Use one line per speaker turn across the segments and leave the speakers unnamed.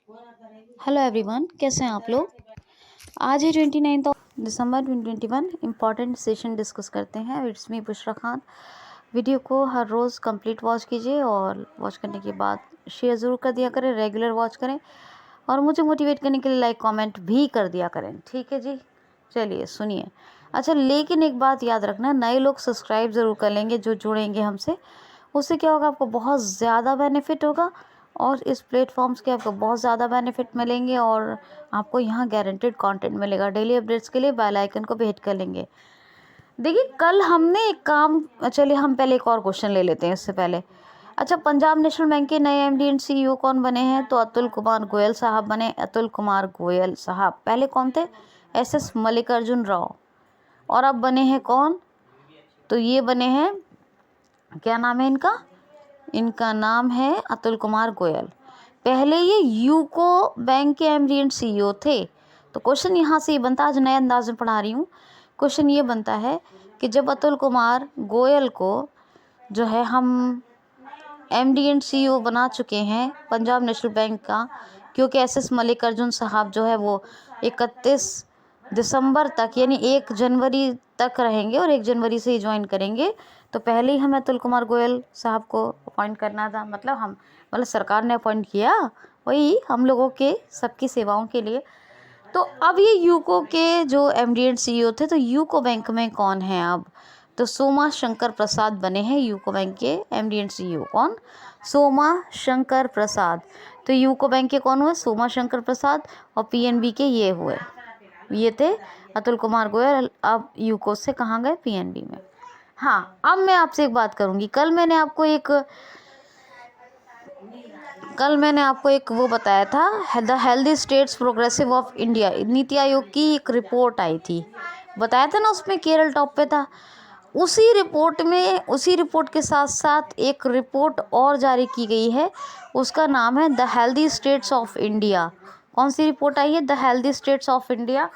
Hello everyone, कैसे हैं आप लोग। आज है 29 दिसंबर 2021। इम्पॉर्टेंट सेशन डिस्कस करते हैं। It's me Bushra Khan. Video को हर रोज़ कंप्लीट वॉच कीजिए और वॉच करने के बाद शेयर ज़रूर कर दिया करें, रेगुलर वॉच करें और मुझे मोटिवेट करने के लिए लाइक कमेंट भी कर दिया करें। ठीक है जी, चलिए सुनिए। अच्छा, लेकिन एक बात याद रखना, नए लोग सब्सक्राइब ज़रूर कर लेंगे जो जुड़ेंगे हमसे। उससे क्या होगा, आपको बहुत ज़्यादा बेनिफिट होगा और इस प्लेटफॉर्म्स के आपको बहुत ज़्यादा बेनिफिट मिलेंगे और आपको यहाँ गारंटेड कंटेंट मिलेगा। डेली अपडेट्स के लिए बेल आइकन को भी हिट कर लेंगे। देखिए, कल हमने एक काम, चलिए हम पहले एक और क्वेश्चन ले लेते हैं इससे पहले। अच्छा, पंजाब नेशनल बैंक के नए एमडी एंड सीईओ कौन बने हैं? तो अतुल कुमार गोयल साहब बने। अतुल कुमार गोयल साहब पहले कौन थे? एसएस मल्लिकार्जुन राव। और अब बने हैं कौन? तो ये बने हैं, क्या नाम है इनका? इनका नाम है अतुल कुमार गोयल। पहले ये यूको बैंक के एमडी एंड सीईओ थे। तो क्वेश्चन यहाँ से ये बनता है, आज नए अंदाज में पढ़ा रही हूँ। क्वेश्चन ये बनता है कि जब अतुल कुमार गोयल को जो है हम एमडी एंड सीईओ बना चुके हैं पंजाब नेशनल बैंक का, क्योंकि एसएस मल्लिकार्जुन साहब जो है वो 31 दिसंबर तक यानी 1 जनवरी तक रहेंगे और 1 जनवरी से ही ज्वाइन करेंगे। तो पहले ही हमें अतुल कुमार गोयल साहब को अपॉइंट करना था, मतलब सरकार ने अपॉइंट किया, वही हम लोगों के सबकी सेवाओं के लिए। तो अब ये यूको के जो एमडी एंड सीईओ थे, तो यूको बैंक में कौन है अब? तो सोमा शंकर प्रसाद बने हैं यूको बैंक के एमडी एंड सीईओ। कौन? सोमा शंकर प्रसाद। तो यूको बैंक के कौन हुए? सोमा शंकर प्रसाद। और पीएनबी के ये थे अतुल कुमार गोयल। अब यूको से कहाँ गए? पीएनबी में। हाँ, अब मैं आपसे एक बात करूँगी। कल मैंने आपको एक वो बताया था, the healthy states progressive of India, NITI Aayog की एक रिपोर्ट आई थी, बताया था ना, उसमें केरल टॉप पे था। उसी रिपोर्ट के साथ साथ एक रिपोर्ट और जारी की गई है, उसका नाम है the healthy states of India. कौन सी रिपोर्ट आई है? The healthy states of India.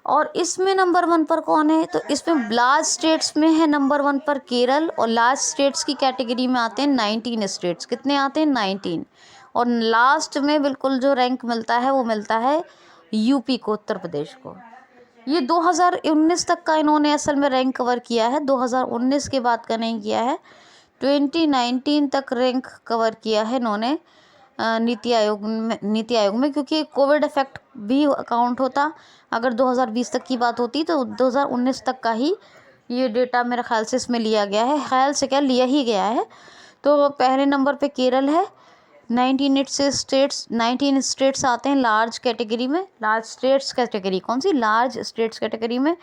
और इसमें नंबर 1 पर कौन है? तो इसमें लार्ज स्टेट्स में है नंबर 1 पर केरल, और लार्ज स्टेट्स की कैटेगरी में आते हैं 19 स्टेट्स। कितने आते हैं? 19। और लास्ट में बिल्कुल जो रैंक मिलता है वो मिलता है यूपी को, उत्तर प्रदेश को। ये 2019 तक का इन्होंने असल में रैंक कवर किया है, 2019 के बाद का नहीं किया है। 2019 तक रैंक कवर किया है इन्होंने नीति आयोग में, क्योंकि कोविड इफेक्ट भी अकाउंट होता। अगर 2020 तक की बात होती तो 2019 तक का ही ये डेटा मेरे ख्याल से इसमें लिया गया है। ख्याल से क्या, लिया ही गया है। तो पहले नंबर पे केरल है। 19 स्टेट्स आते हैं लार्ज कैटेगरी में। लार्ज स्टेट्स कैटेगरी कौन सी? लार्ज स्टेट्स कैटेगरी में।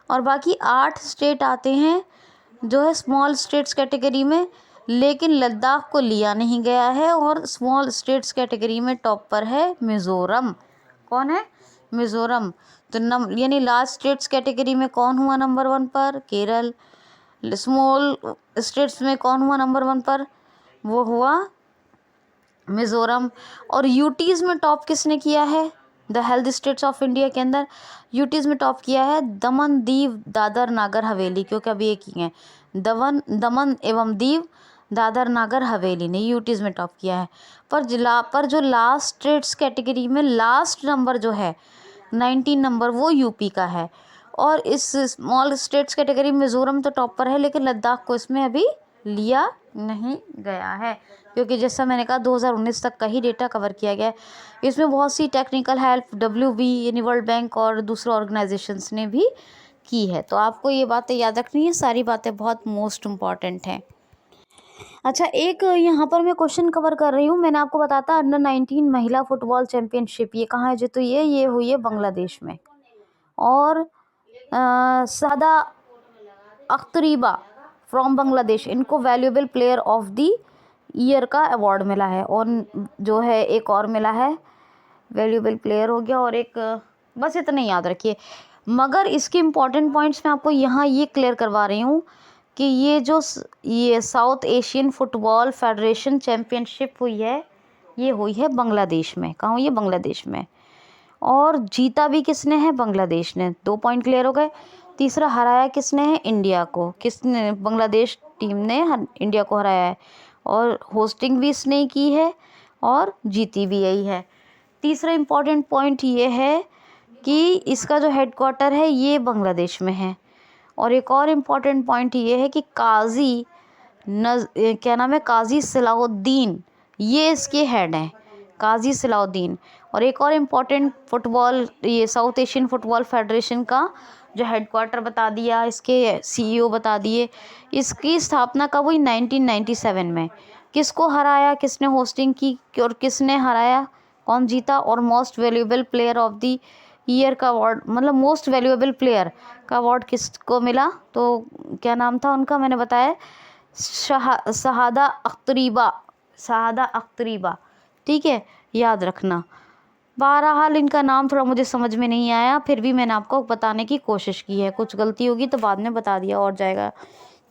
और बाकी 8 स्टेट आते हैं जो है स्मॉल स्टेट्स कैटेगरी में, लेकिन लद्दाख को लिया नहीं गया है। और स्मॉल स्टेट्स कैटेगरी में टॉप पर है मिज़ोरम। कौन है? मिज़ोरम। तो यानी लार्ज स्टेट्स कैटेगरी में कौन हुआ नंबर 1 पर? केरल। स्मॉल स्टेट्स में कौन हुआ नंबर 1 पर? वो हुआ मिज़ोरम। और यूटीज़ में टॉप किसने किया है? The health states of India के अंदर यूटीज़ में टॉप किया है दमन, दीव, दादर, नागर हवेली, क्योंकि अभी एक ही है। दमन एवं दीव, दादर, नागर हवेली ने यूटीज़ में टॉप किया है। पर जो लास्ट स्टेट्स कैटेगरी में लास्ट नंबर जो है 19 नंबर, वो यूपी का है। और इस स्मॉल स्टेट्स कैटेगरी में मिज़ोरम तो टॉप पर है, लेकिन लद्दाख को इसमें अभी लिया नहीं गया है, क्योंकि जैसा मैंने कहा 2019 तक का ही डेटा कवर किया गया है। इसमें बहुत सी टेक्निकल हेल्प WB यानी वर्ल्ड बैंक और दूसरे ऑर्गेनाइजेशंस ने भी की है। तो आपको ये बातें याद रखनी है, सारी बातें बहुत मोस्ट इम्पॉर्टेंट हैं। अच्छा, एक यहाँ पर मैं क्वेश्चन कवर कर रही हूँ। मैंने आपको बताया था अंडर 19 महिला फुटबॉल चैम्पियनशिप, ये कहाँ है? जो तो ये हुई है बांग्लादेश में। और सादा अख्तरीबा फ्रॉम बांग्लादेश, इनको valuable player of the year का अवार्ड मिला है। और जो है एक और मिला है, वैल्यूएबल प्लेयर हो गया, और एक, बस इतना ही याद रखिए। मगर इसके इम्पॉर्टेंट पॉइंट्स मैं आपको यहाँ ये क्लियर करवा रही हूँ कि ये south Asian football federation championship हुई है, ये हुई है बांग्लादेश में। कहाँ हुई है? बांग्लादेश में। और जीता भी किसने है? बांग्लादेश ने। 2 पॉइंट क्लियर हो गए। तीसरा, हराया किसने है? इंडिया को। किसने? बांग्लादेश टीम ने इंडिया को हराया है। और होस्टिंग भी इसने की है और जीती भी यही है। तीसरा इम्पॉर्टेंट पॉइंट ये है कि इसका जो हेडक्वार्टर है ये बांग्लादेश में है। और एक और इम्पॉर्टेंट पॉइंट ये है कि क्या नाम है, काजी सलाहुद्दीन, ये इसके हेड हैं, काजी सलाहुद्दीन। और एक और इम्पॉर्टेंट फुटबॉल, ये साउथ एशियन फुटबॉल फेडरेशन का जो हेडक्वार्टर बता दिया, इसके सीईओ बता दिए। इसकी स्थापना कब हुई? 1997 में। किसको हराया, किसने होस्टिंग की और किसने हराया, कौन जीता? और most valuable player of the year का अवार्ड, मतलब मोस्ट वैल्यूएबल प्लेयर का अवार्ड किसको मिला? तो क्या नाम था उनका, मैंने बताया, शहादा अख्तरीबा। ठीक है, याद रखना। बहरहाल इनका नाम थोड़ा मुझे समझ में नहीं आया, फिर भी मैंने आपको बताने की कोशिश की है। कुछ गलती होगी तो बाद में बता दिया और जाएगा।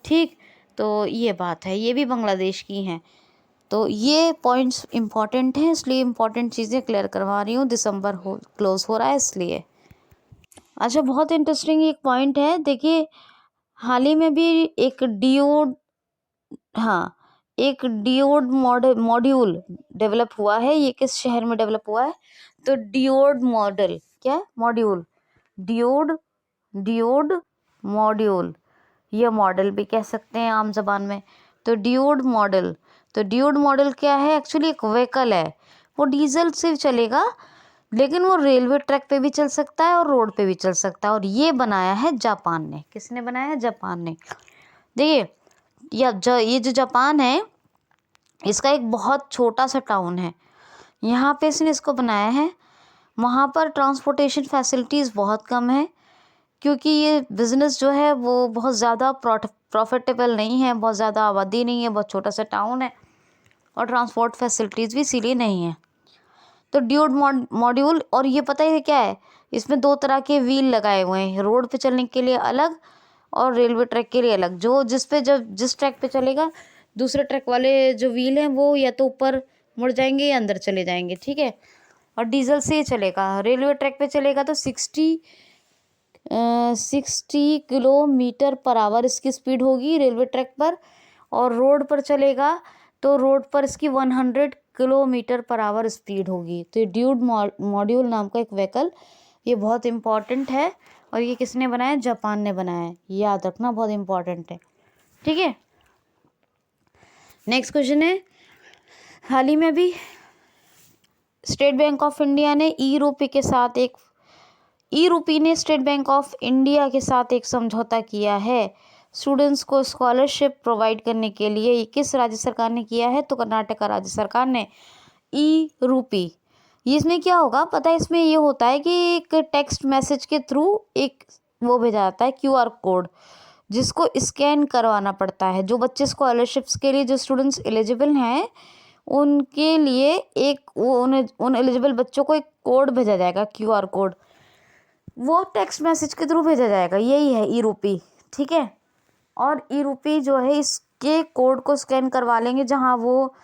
ठीक, तो ये बात है, ये भी बांग्लादेश की हैं। तो ये पॉइंट्स इम्पॉर्टेंट हैं, इसलिए इम्पॉर्टेंट चीज़ें क्लियर करवा रही हूँ। दिसंबर क्लोज हो रहा है इसलिए। अच्छा, बहुत इंटरेस्टिंग एक पॉइंट है, देखिए हाल ही में भी एक डियोड मॉड्यूल डेवलप हुआ है। ये किस शहर में डेवलप हुआ है? तो डियोड मॉडल, क्या मॉड्यूल, डियोड मॉड्यूल, ये मॉडल भी कह सकते हैं आम जबान में। तो डियोड मॉडल क्या है? एक्चुअली एक व्हीकल है, वो डीजल से चलेगा, लेकिन वो रेलवे ट्रैक पे भी चल सकता है और रोड पे भी चल सकता है। और ये बनाया है जापान ने। किसने बनाया है? जापान ने। देखिए ये जो जापान है, इसका एक बहुत छोटा सा टाउन है, यहाँ पे इसने इसको बनाया है। वहाँ पर ट्रांसपोर्टेशन फैसिलिटीज़ बहुत कम है, क्योंकि ये बिज़नेस जो है वो बहुत ज़्यादा प्रॉफिटेबल नहीं है, बहुत ज़्यादा आबादी नहीं है, बहुत छोटा सा टाउन है, और ट्रांसपोर्ट फैसिलिटीज़ भी इसीलिए नहीं है। तो डियोड मॉड्यूल, और ये पता है क्या है, इसमें 2 तरह के व्हील लगाए हुए हैं, रोड पे चलने के लिए अलग और रेलवे ट्रैक के लिए अलग। जिस ट्रैक पे चलेगा, दूसरे ट्रैक वाले जो व्हील हैं वो या तो ऊपर मुड़ जाएंगे या अंदर चले जाएंगे। ठीक है, और डीजल से ही चलेगा। रेलवे ट्रैक पे चलेगा तो 60 किलोमीटर पर आवर इसकी स्पीड होगी रेलवे ट्रैक पर, और रोड पर चलेगा तो रोड पर इसकी 100 किलोमीटर पर आवर स्पीड होगी। तो ये डियोड मॉड्यूल नाम का एक व्हीकल, ये बहुत इम्पॉर्टेंट है, और ये किसने बनाया? जापान ने बनाया है, याद रखना, बहुत इम्पॉर्टेंट है। ठीक है, नेक्स्ट क्वेश्चन है, हाल ही में भी स्टेट बैंक ऑफ इंडिया ने ई रूपी ने स्टेट बैंक ऑफ इंडिया के साथ एक समझौता किया है स्टूडेंट्स को स्कॉलरशिप प्रोवाइड करने के लिए। ये किस राज्य सरकार ने किया है? तो कर्नाटका राज्य सरकार ने। ई रूपी, इसमें क्या होगा पता है? इसमें ये होता है कि एक टेक्स्ट मैसेज के थ्रू एक वो भेजा जाता है, क्यूआर कोड, जिसको स्कैन करवाना पड़ता है। जो बच्चे स्कॉलरशिप्स के लिए, जो स्टूडेंट्स एलिजिबल हैं, उनके लिए उन एलिजिबल बच्चों को एक कोड भेजा जाएगा, क्यूआर कोड, वो टेक्स्ट मैसेज के थ्रू भेजा जाएगा। यही है ई रूपी। ठीक है, और ई रूपी जो है, इसके कोड को स्कैन करवा लेंगे जहाँ वो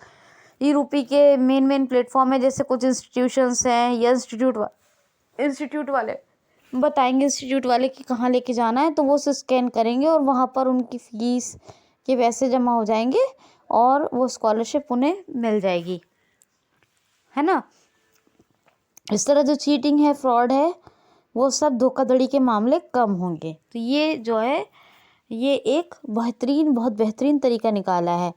ई रूपी के मेन प्लेटफॉर्म है, जैसे कुछ इंस्टीट्यूशंस हैं या इंस्टीट्यूट वाले बताएंगे, इंस्टीट्यूट वाले कि कहाँ लेके जाना है, तो वो स्कैन करेंगे और वहाँ पर उनकी फीस के पैसे जमा हो जाएंगे और वो स्कॉलरशिप उन्हें मिल जाएगी, है ना। इस तरह जो चीटिंग है, फ्रॉड है, वो सब, धोखाधड़ी के मामले कम होंगे। तो ये जो है, ये एक बहुत बेहतरीन तरीका निकाला है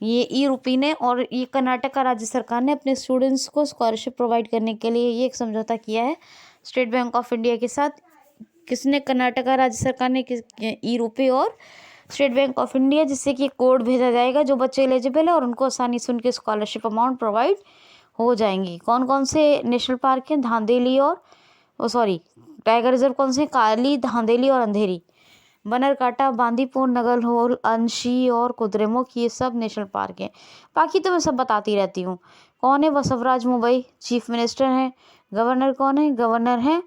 ये ई रूपी ने। और ये कर्नाटका राज्य सरकार ने अपने स्टूडेंट्स को स्कॉलरशिप प्रोवाइड करने के लिए ये एक समझौता किया है स्टेट बैंक ऑफ इंडिया के साथ। किसने? कर्नाटका राज्य सरकार ने, ई रूपी और स्टेट बैंक ऑफ इंडिया, जिससे कि कोड भेजा जाएगा जो बच्चे एलिजिबल है और उनको आसानी से उनके स्कॉलरशिप अमाउंट प्रोवाइड हो जाएंगी। कौन कौन से नेशनल पार्क हैं? धांधेली और टाइगर रिजर्व कौन से? काली, धांधेली और अंधेरी। बनरकाटा, बांदीपुर, नगरहोल, अंशी और कुद्रेमुख, ये सब नेशनल पार्क हैं। बाकी तो मैं सब बताती रहती हूँ। कौन है? बसवराज मुंबई चीफ मिनिस्टर हैं। गवर्नर कौन है? गवर्नर हैं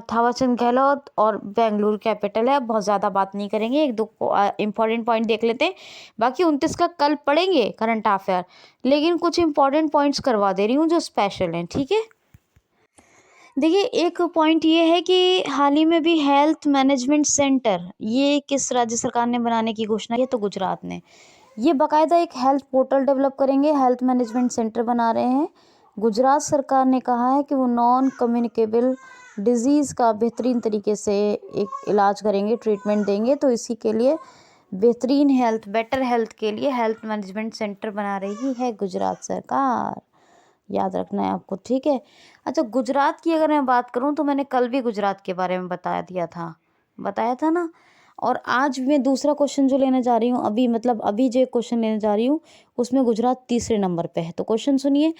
थावरचंद गहलोत, और बेंगलुरु कैपिटल है। अब बहुत ज़्यादा बात नहीं करेंगे, 1-2 इंपॉर्टेंट पॉइंट देख लेते हैं। बाकी 29 का कल पढ़ेंगे करंट अफेयर, लेकिन कुछ इंपॉर्टेंट पॉइंट्स करवा दे रही हूँ जो स्पेशल हैं। ठीक है, देखिए एक पॉइंट ये है कि हाल ही में भी हेल्थ मैनेजमेंट सेंटर, ये किस राज्य सरकार ने बनाने की घोषणा की है? तो गुजरात ने। ये बाकायदा एक हेल्थ पोर्टल डेवलप करेंगे, हेल्थ मैनेजमेंट सेंटर बना रहे हैं गुजरात सरकार ने कहा है कि वो नॉन कम्युनिकेबल डिजीज़ का बेहतरीन तरीके से एक इलाज करेंगे, ट्रीटमेंट देंगे। तो इसी के लिए बेहतरीन बेटर हेल्थ के लिए हेल्थ मैनेजमेंट सेंटर बना रही है गुजरात सरकार। याद रखना है आपको, ठीक है। अच्छा, गुजरात की अगर मैं बात करूं तो मैंने कल भी गुजरात के बारे में बताया था ना। और आज मैं दूसरा क्वेश्चन जो लेने जा रही हूँ अभी जो क्वेश्चन लेने जा रही हूँ उसमें गुजरात तीसरे नंबर पे है। तो क्वेश्चन सुनिए,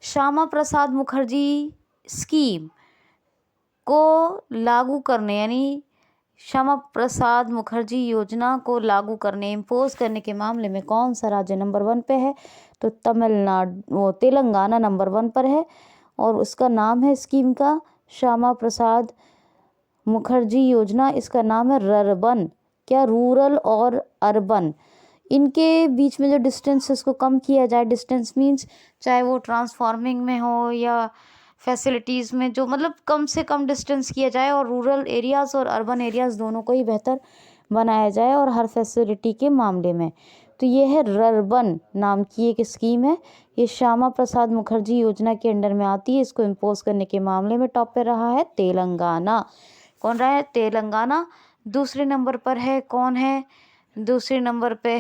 श्यामा प्रसाद मुखर्जी स्कीम को लागू करने यानी श्यामा प्रसाद मुखर्जी योजना को लागू करने इम्पोज करने के मामले में कौन सा राज्य नंबर 1 पे है? तो तेलंगाना नंबर 1 पर है। और उसका नाम है स्कीम का श्यामा प्रसाद मुखर्जी योजना। इसका नाम है रर्बन, क्या रूरल और अर्बन, इनके बीच में जो डिस्टेंस है उसको कम किया जाए। डिस्टेंस मीन्स चाहे वो ट्रांसफॉर्मिंग में हो या फैसिलिटीज़ में, जो मतलब कम से कम डिस्टेंस किया जाए और रूरल एरियाज़ और अर्बन एरियाज़ दोनों को ही बेहतर बनाया जाए और हर फैसिलिटी के मामले में। तो ये है रर्बन नाम की एक स्कीम है। ये श्यामा प्रसाद मुखर्जी योजना के अंडर में आती है। इसको इम्पोज करने के मामले में टॉप पे रहा है तेलंगाना। कौन रहा है? तेलंगाना। दूसरे नंबर पर है कौन है? दूसरे नंबर पे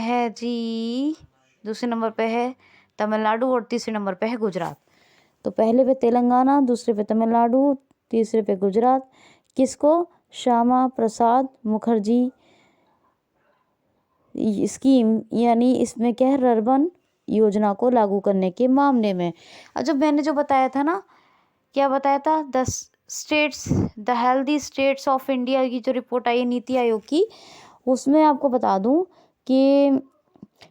है तमिलनाडु और तीसरे नंबर पे है गुजरात। तो पहले पे तेलंगाना, दूसरे पे तमिलनाडु, तीसरे पे गुजरात। किसको? श्यामा प्रसाद मुखर्जी स्कीम यानी इसमें क्या है, रर्बन योजना को लागू करने के मामले में। जब मैंने जो बताया था ना, क्या बताया था, the healthy states of India की जो रिपोर्ट आई है नीति आयोग की, उसमें आपको बता दूं कि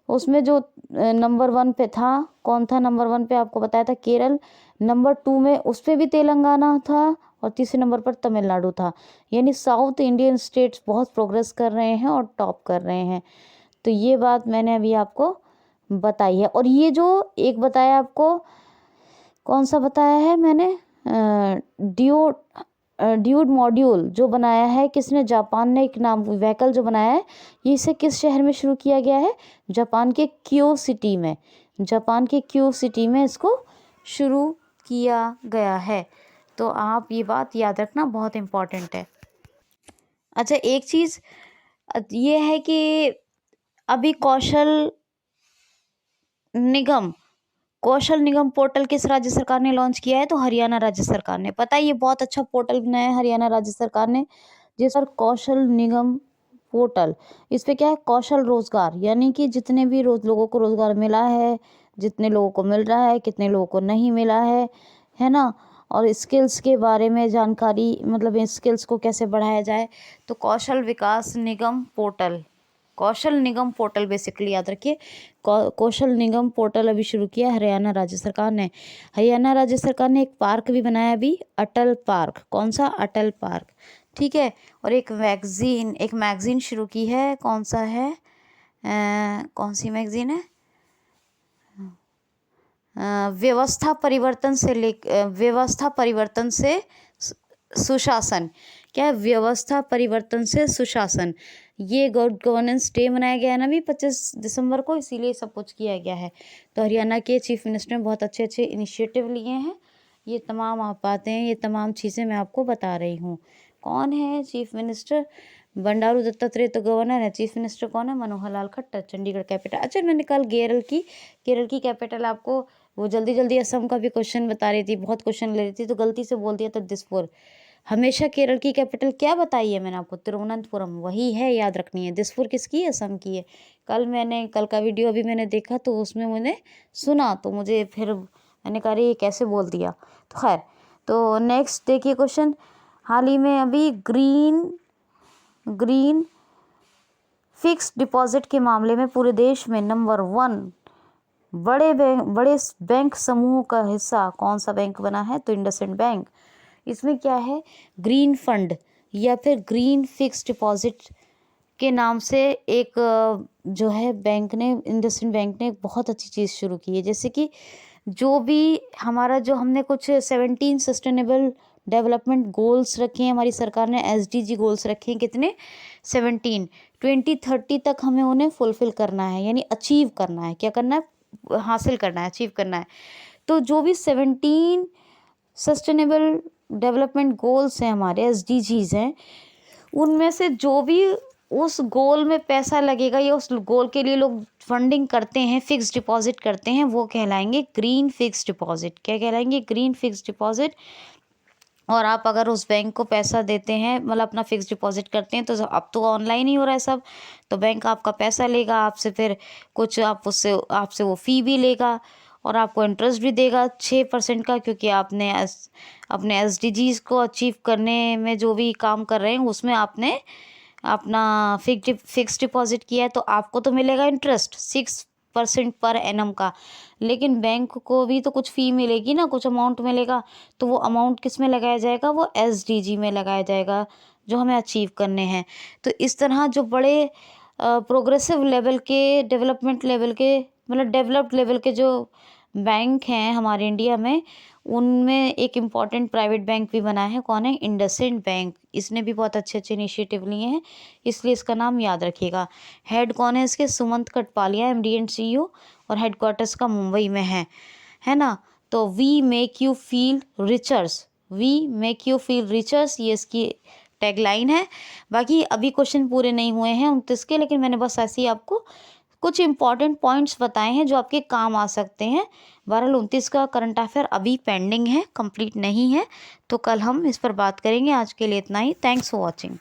उसमें जो नंबर 1 पे था, कौन था नंबर 1 पे? आपको बताया था केरल। नंबर 2 में उस पे भी तेलंगाना था और तीसरे नंबर पर तमिलनाडु था। यानी साउथ इंडियन स्टेट्स बहुत प्रोग्रेस कर रहे हैं और टॉप कर रहे हैं। तो ये बात मैंने अभी आपको बताई है। और ये जो एक बताया आपको, कौन सा बताया है मैंने, ड्यूड मॉड्यूल जो बनाया है किसने? जापान ने एक नाम व्हीकल जो बनाया है, ये इसे किस शहर में शुरू किया गया है? जापान के क्यो सिटी में इसको शुरू किया गया है। तो आप ये बात याद रखना, बहुत इम्पॉर्टेंट है। अच्छा, एक चीज़ ये है कि अभी कौशल निगम पोर्टल किस राज्य सरकार ने लॉन्च किया है? तो हरियाणा राज्य सरकार ने। पता है, ये बहुत अच्छा पोर्टल बनाया है हरियाणा राज्य सरकार ने, जिस पर कौशल निगम पोर्टल। इस पे क्या है? कौशल रोजगार, यानी कि जितने भी लोगों को रोजगार मिला है, जितने लोगों को मिल रहा है, कितने लोगों को नहीं मिला है ना। और स्किल्स के बारे में जानकारी, मतलब इन स्किल्स को कैसे बढ़ाया जाए। तो कौशल निगम पोर्टल बेसिकली याद रखिए। कौशल निगम पोर्टल अभी शुरू किया हरियाणा राज्य सरकार ने। हरियाणा राज्य सरकार ने एक पार्क भी बनाया अभी, अटल पार्क। कौन सा? अटल पार्क, ठीक है। और एक मैगजीन शुरू की है। कौन सा है? कौन सी मैगजीन है? व्यवस्था परिवर्तन से सुशासन। क्या है? व्यवस्था परिवर्तन से सुशासन। ये गुड गवर्नेंस डे मनाया गया है ना अभी 25 दिसंबर को, इसीलिए सब कुछ किया गया है। तो हरियाणा के चीफ मिनिस्टर ने बहुत अच्छे अच्छे इनिशिएटिव लिए हैं। ये तमाम आप बातें, ये तमाम चीज़ें मैं आपको बता रही हूँ। कौन है चीफ मिनिस्टर? बंडारू दत्तात्रेय तो गवर्नर है, चीफ मिनिस्टर कौन है? मनोहर लाल खट्टर, चंडीगढ़ कैपिटल। अच्छा, मैंने कल केरल की कैपिटल आपको वो जल्दी असम का भी क्वेश्चन बता रही थी, बहुत क्वेश्चन ले रही थी, तो गलती से बोल दिया था दिसपुर। हमेशा केरल की कैपिटल क्या बताई है मैंने आपको? तिरुवनंतपुरम, वही है, याद रखनी है। दिसपुर किसकी है? असम की है। कल का वीडियो अभी मैंने देखा तो उसमें मैंने सुना, तो मुझे फिर मैंने कहा ये कैसे बोल दिया। तो खैर, तो नेक्स्ट देखिए क्वेश्चन। हाल ही में अभी ग्रीन फिक्स डिपॉजिट के मामले में पूरे देश में नंबर 1 बड़े बैंक समूह का हिस्सा कौन सा बैंक बना है? तो इंडसइंड बैंक। इसमें क्या है? ग्रीन फंड या फिर ग्रीन फिक्स डिपॉजिट के नाम से एक जो है इंडसइंड बैंक ने एक बहुत अच्छी चीज़ शुरू की है। जैसे कि जो भी हमने कुछ 17 सस्टेनेबल डेवलपमेंट गोल्स रखे हैं, हमारी सरकार ने SDG गोल्स रखे हैं। कितने? 17। 2030 तक हमें उन्हें फुलफिल करना है, यानी अचीव करना है। क्या करना है? हासिल करना है, अचीव करना है। तो जो भी 17 सस्टेनेबल डेवलपमेंट गोल्स हैं हमारे, SDGs हैं, उनमें से जो भी उस गोल में पैसा लगेगा या उस गोल के लिए लोग फंडिंग करते हैं, फिक्स डिपॉजिट करते हैं, वो कहलाएंगे ग्रीन फिक्स डिपॉजिट। क्या कहलाएंगे? Green fix deposit. और आप अगर उस बैंक को पैसा देते हैं, मतलब अपना फिक्स डिपॉजिट करते हैं, तो अब तो ऑनलाइन ही हो रहा है सब, तो बैंक आपका पैसा लेगा आपसे, फिर कुछ आपसे वो फ़ी भी लेगा और आपको इंटरेस्ट भी देगा 6% का, क्योंकि आपने अपने SDGs को अचीव करने में जो भी काम कर रहे हैं उसमें आपने अपना फिक्स डिपॉजिट किया है, तो आपको तो मिलेगा इंटरेस्ट 6% पर एनम का, लेकिन बैंक को भी तो कुछ फ़ी मिलेगी ना, कुछ अमाउंट मिलेगा, तो वो अमाउंट किस में लगाया जाएगा? वो SDG में लगाया जाएगा जो हमें अचीव करने हैं। तो इस तरह जो बड़े प्रोग्रेसिव लेवल के, डेवलपमेंट लेवल के, मतलब डेवलप्ड लेवल के जो बैंक हैं हमारे इंडिया में, उनमें एक इम्पॉर्टेंट प्राइवेट बैंक भी बना है। कौन है? इंडसइंड बैंक। इसने भी बहुत अच्छे अच्छे इनिशिएटिव लिए हैं, इसलिए इसका नाम याद रखिएगा। हेड कौन है इसके? Sumant Katpalia, MD and CEO, और हेडक्वार्टर्स का मुंबई में है ना। तो we make you feel richers, we make you feel richers, ये इसकी टैगलाइन है। बाकी अभी क्वेश्चन पूरे नहीं हुए हैं 29 के, लेकिन मैंने बस ऐसे ही आपको कुछ इंपॉर्टेंट पॉइंट्स बताए हैं जो आपके काम आ सकते हैं। बहरहाल 29 का करंट अफेयर अभी पेंडिंग है, कंप्लीट नहीं है, तो कल हम इस पर बात करेंगे। आज के लिए इतना ही। Thanks for watching.